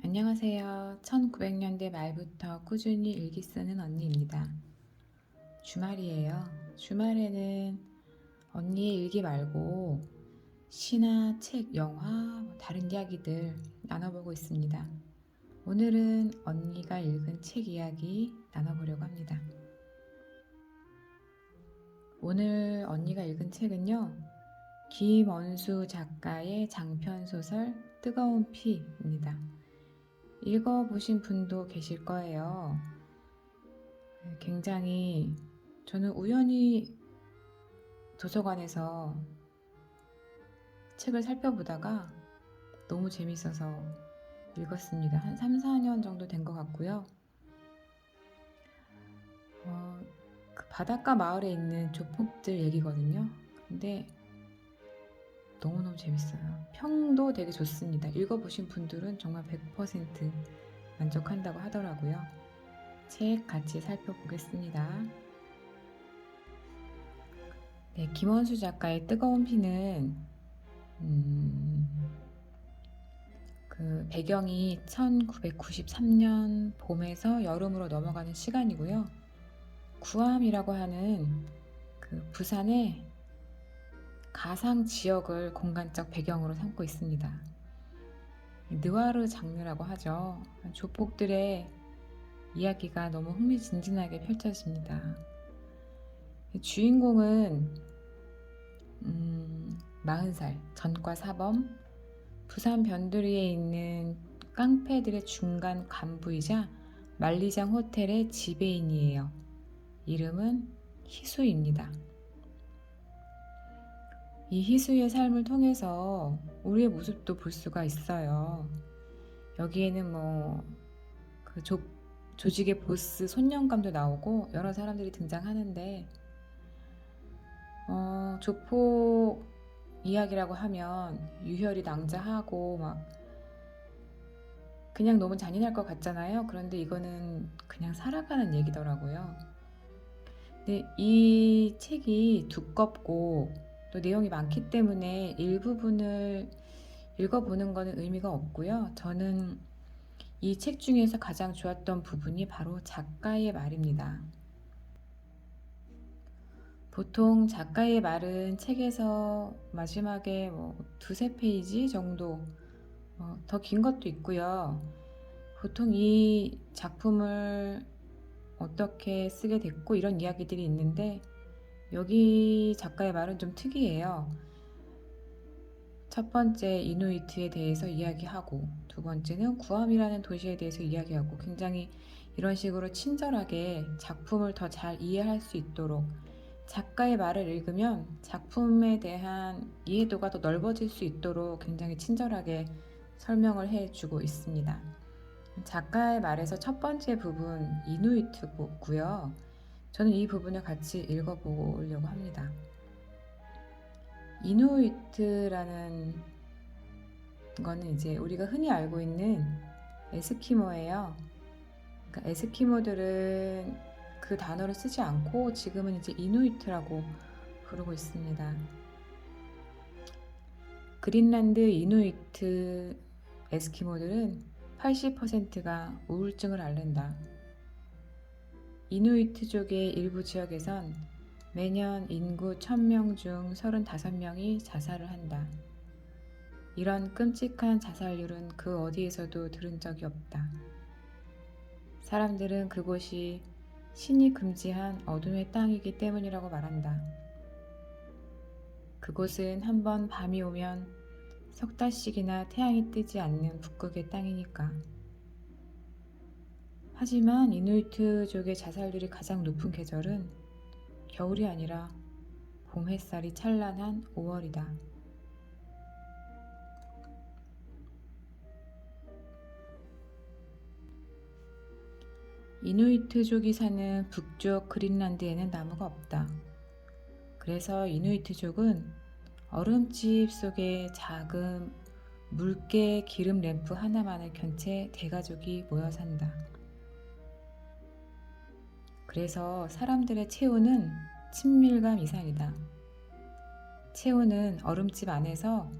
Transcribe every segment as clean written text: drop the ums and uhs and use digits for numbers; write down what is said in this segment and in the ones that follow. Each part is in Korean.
안녕하세요. 1900년대 말부터 꾸준히 일기 쓰는 언니입니다. 주말이에요. 주말에는 언니의 일기 말고 시나 책, 영화, 다른 이야기들 나눠보고 있습니다. 오늘은 언니가 읽은 책 이야기 나눠보려고 합니다. 오늘 언니가 읽은 책은요, 김원수 작가의 장편소설 뜨거운 피입니다. 읽어보신 분도 계실 거예요. 굉장히 저는 우연히 도서관에서 책을 살펴보다가 너무 재밌어서 읽었습니다. 한 3, 4년 정도 된 것 같고요. 그 바닷가 마을에 있는 조폭들 얘기거든요. 근데 너무너무 재밌어요. 평도 되게 좋습니다. 읽어보신 분들은 정말 100% 만족한다고 하더라고요. 책 같이 살펴보겠습니다. 네, 김원수 작가의 뜨거운 피는 그 배경이 1993년 봄에서 여름으로 넘어가는 시간이고요. 구암이라고 하는 그 부산의 가상 지역을 공간적 배경으로 삼고 있습니다. 느와르 장르라고 하죠. 조폭들의 이야기가 너무 흥미진진하게 펼쳐집니다. 주인공은 40살 전과 사범, 부산 변두리에 있는 깡패들의 중간 간부이자 만리장 호텔의 지배인이에요. 이름은 희수입니다. 이 희수의 삶을 통해서 우리의 모습도 볼 수가 있어요. 여기에는 그 조직의 보스 손영감도 나오고 여러 사람들이 등장하는데 조폭 이야기라고 하면 유혈이 낭자하고 막 그냥 너무 잔인할 것 같잖아요. 그런데 이거는 그냥 살아가는 얘기더라고요. 근데 이 책이 두껍고 또 내용이 많기 때문에 일부분을 읽어보는 것은 의미가 없고요. 저는 이 책 중에서 가장 좋았던 부분이 바로 작가의 말입니다. 보통 작가의 말은 책에서 마지막에 두세 페이지 정도, 더 긴 것도 있고요. 보통 이 작품을 어떻게 쓰게 됐고 이런 이야기들이 있는데 여기 작가의 말은 좀 특이해요. 첫 번째 이누이트에 대해서 이야기하고 두 번째는 구암이라는 도시에 대해서 이야기하고 굉장히 이런 식으로 친절하게 작품을 더 잘 이해할 수 있도록 작가의 말을 읽으면 작품에 대한 이해도가 더 넓어질 수 있도록 굉장히 친절하게 설명을 해주고 있습니다. 작가의 말에서 첫 번째 부분 이누이트고요. 저는 이 부분을 같이 읽어보려고 합니다. 이누이트라는 거는 이제 우리가 흔히 알고 있는 에스키모예요. 그러니까 에스키모들은 그 단어를 쓰지 않고 지금은 이제 이누이트라고 부르고 있습니다. 그린란드 이누이트 에스키모들은 80%가 우울증을 앓는다. 이누이트족의 일부 지역에선 매년 인구 1000명 중 35명이 자살을 한다. 이런 끔찍한 자살률은 그 어디에서도 들은 적이 없다. 사람들은 그곳이 신이 금지한 어둠의 땅이기 때문이라고 말한다. 그곳은 한번 밤이 오면 석 달씩이나 태양이 뜨지 않는 북극의 땅이니까. 하지만 이누이트족의 자살률이 가장 높은 계절은 겨울이 아니라 봄 햇살이 찬란한 5월이다. 이누이트족이 사는 북쪽 그린란드에는 나무가 없다. 그래서 이누이트족은 얼음집 속에 작은 묽게 기름 램프 하나만을 켠 채 대가족이 모여 산다. 그래서 사람들의 체온은 친밀감 이상이다. 체온은 얼음집 안에서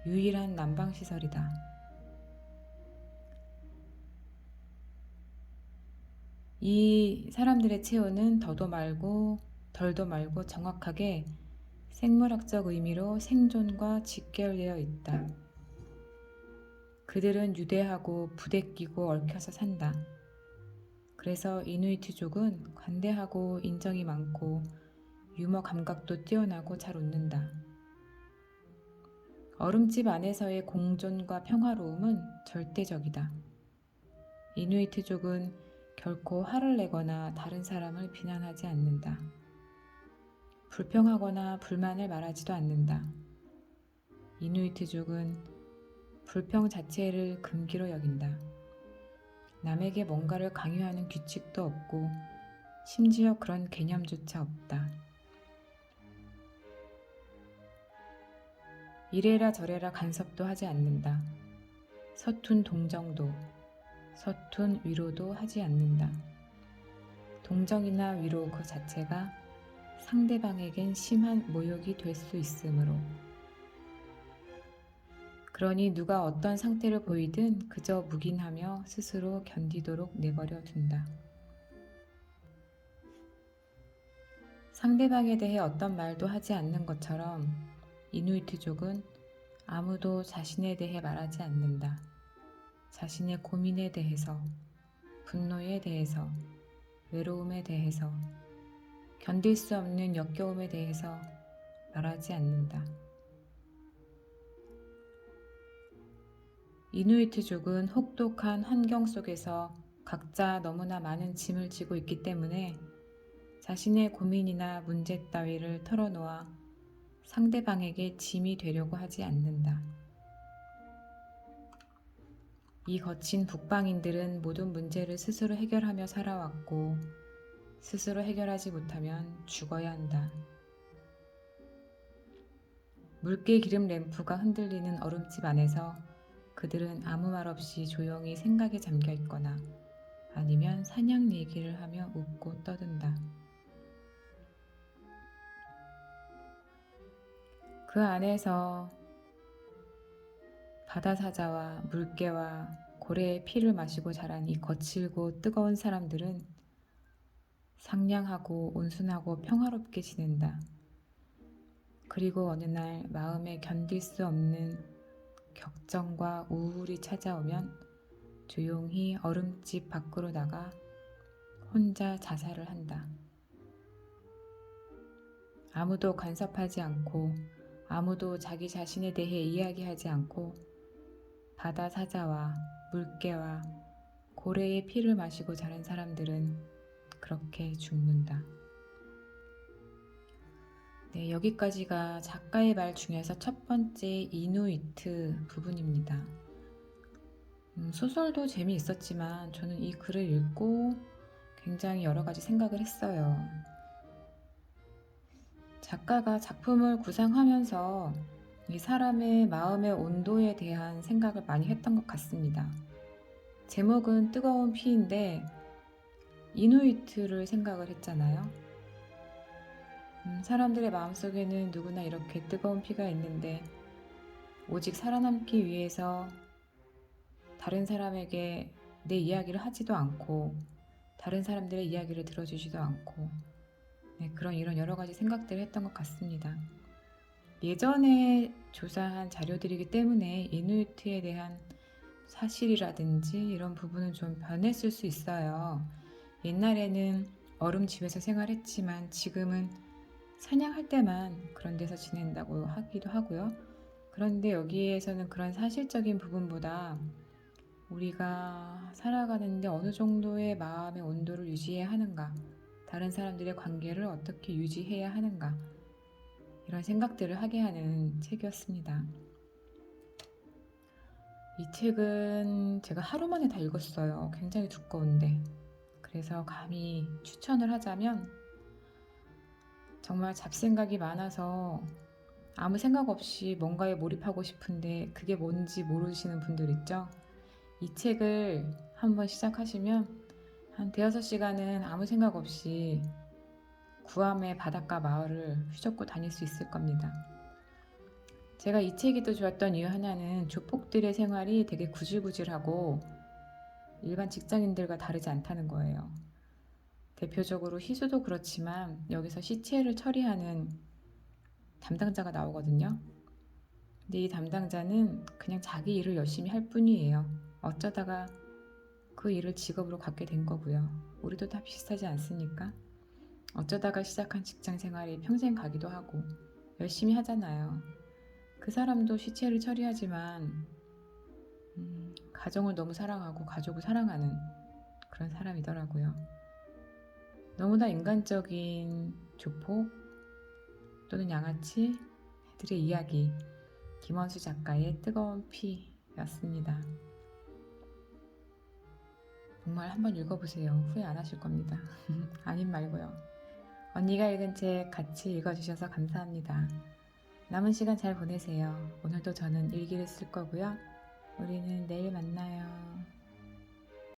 유일한 난방시설이다. 이 사람들의 체온은 더도 말고 덜도 말고 정확하게 생물학적 의미로 생존과 직결되어 있다. 그들은 유대하고 부대끼고 얽혀서 산다. 그래서 이누이트족은 관대하고 인정이 많고 유머 감각도 뛰어나고 잘 웃는다. 얼음집 안에서의 공존과 평화로움은 절대적이다. 이누이트족은 결코 화를 내거나 다른 사람을 비난하지 않는다. 불평하거나 불만을 말하지도 않는다. 이누이트족은 불평 자체를 금기로 여긴다. 남에게 뭔가를 강요하는 규칙도 없고 심지어 그런 개념조차 없다. 이래라 저래라 간섭도 하지 않는다. 서툰 동정도, 서툰 위로도 하지 않는다. 동정이나 위로 그 자체가 상대방에겐 심한 모욕이 될 수 있으므로. 그러니 누가 어떤 상태를 보이든 그저 묵인하며 스스로 견디도록 내버려 둔다. 상대방에 대해 어떤 말도 하지 않는 것처럼 이누이트족은 아무도 자신에 대해 말하지 않는다. 자신의 고민에 대해서, 분노에 대해서, 외로움에 대해서, 견딜 수 없는 역겨움에 대해서 말하지 않는다. 이누이트족은 혹독한 환경 속에서 각자 너무나 많은 짐을 지고 있기 때문에 자신의 고민이나 문제 따위를 털어놓아 상대방에게 짐이 되려고 하지 않는다. 이 거친 북방인들은 모든 문제를 스스로 해결하며 살아왔고 스스로 해결하지 못하면 죽어야 한다. 묽게 기름 램프가 흔들리는 얼음집 안에서 그들은 아무 말 없이 조용히 생각에 잠겨 있거나 아니면 사냥 얘기를 하며 웃고 떠든다. 그 안에서 바다사자와 물개와 고래의 피를 마시고 자란 이 거칠고 뜨거운 사람들은 상냥하고 온순하고 평화롭게 지낸다. 그리고 어느 날 마음에 견딜 수 없는 격정과 우울이 찾아오면 조용히 얼음집 밖으로 나가 혼자 자살을 한다. 아무도 간섭하지 않고 아무도 자기 자신에 대해 이야기하지 않고 바다 사자와 물개와 고래의 피를 마시고 자란 사람들은 그렇게 죽는다. 네, 여기까지가 작가의 말 중에서 첫 번째 이누이트 부분입니다. 소설도 재미있었지만 저는 이 글을 읽고 굉장히 여러 가지 생각을 했어요. 작가가 작품을 구상하면서 이 사람의 마음의 온도에 대한 생각을 많이 했던 것 같습니다. 제목은 뜨거운 피인데 이누이트를 생각을 했잖아요. 사람들의 마음속에는 누구나 이렇게 뜨거운 피가 있는데 오직 살아남기 위해서 다른 사람에게 내 이야기를 하지도 않고 다른 사람들의 이야기를 들어주지도 않고 그런 이런 여러 가지 생각들을 했던 것 같습니다. 예전에 조사한 자료들이기 때문에 이누이트에 대한 사실이라든지 이런 부분은 좀 변했을 수 있어요. 옛날에는 얼음집에서 생활했지만 지금은 사냥할 때만 그런 데서 지낸다고 하기도 하고요. 그런데 여기에서는 그런 사실적인 부분보다 우리가 살아가는데 어느 정도의 마음의 온도를 유지해야 하는가, 다른 사람들의 관계를 어떻게 유지해야 하는가, 이런 생각들을 하게 하는 책이었습니다. 이 책은 제가 하루 만에 다 읽었어요. 굉장히 두꺼운데. 그래서 감히 추천을 하자면 정말 잡생각이 많아서 아무 생각 없이 뭔가에 몰입하고 싶은데 그게 뭔지 모르시는 분들 있죠? 이 책을 한번 시작하시면 한 대여섯 시간은 아무 생각 없이 구암의 바닷가 마을을 휘젓고 다닐 수 있을 겁니다. 제가 이 책이 또 좋았던 이유 하나는 조폭들의 생활이 되게 구질구질하고 일반 직장인들과 다르지 않다는 거예요. 대표적으로 희수도 그렇지만 여기서 시체를 처리하는 담당자가 나오거든요. 근데 이 담당자는 그냥 자기 일을 열심히 할 뿐이에요. 어쩌다가 그 일을 직업으로 갖게 된 거고요. 우리도 다 비슷하지 않습니까? 어쩌다가 시작한 직장 생활이 평생 가기도 하고 열심히 하잖아요. 그 사람도 시체를 처리하지만 가정을 너무 사랑하고 가족을 사랑하는 그런 사람이더라고요. 너무나 인간적인 조폭 또는 양아치들의 이야기, 김원수 작가의 뜨거운 피였습니다. 정말 한번 읽어보세요. 후회 안 하실 겁니다. 아님 말고요. 언니가 읽은 책 같이 읽어주셔서 감사합니다. 남은 시간 잘 보내세요. 오늘도 저는 일기를 쓸 거고요. 우리는 내일 만나요.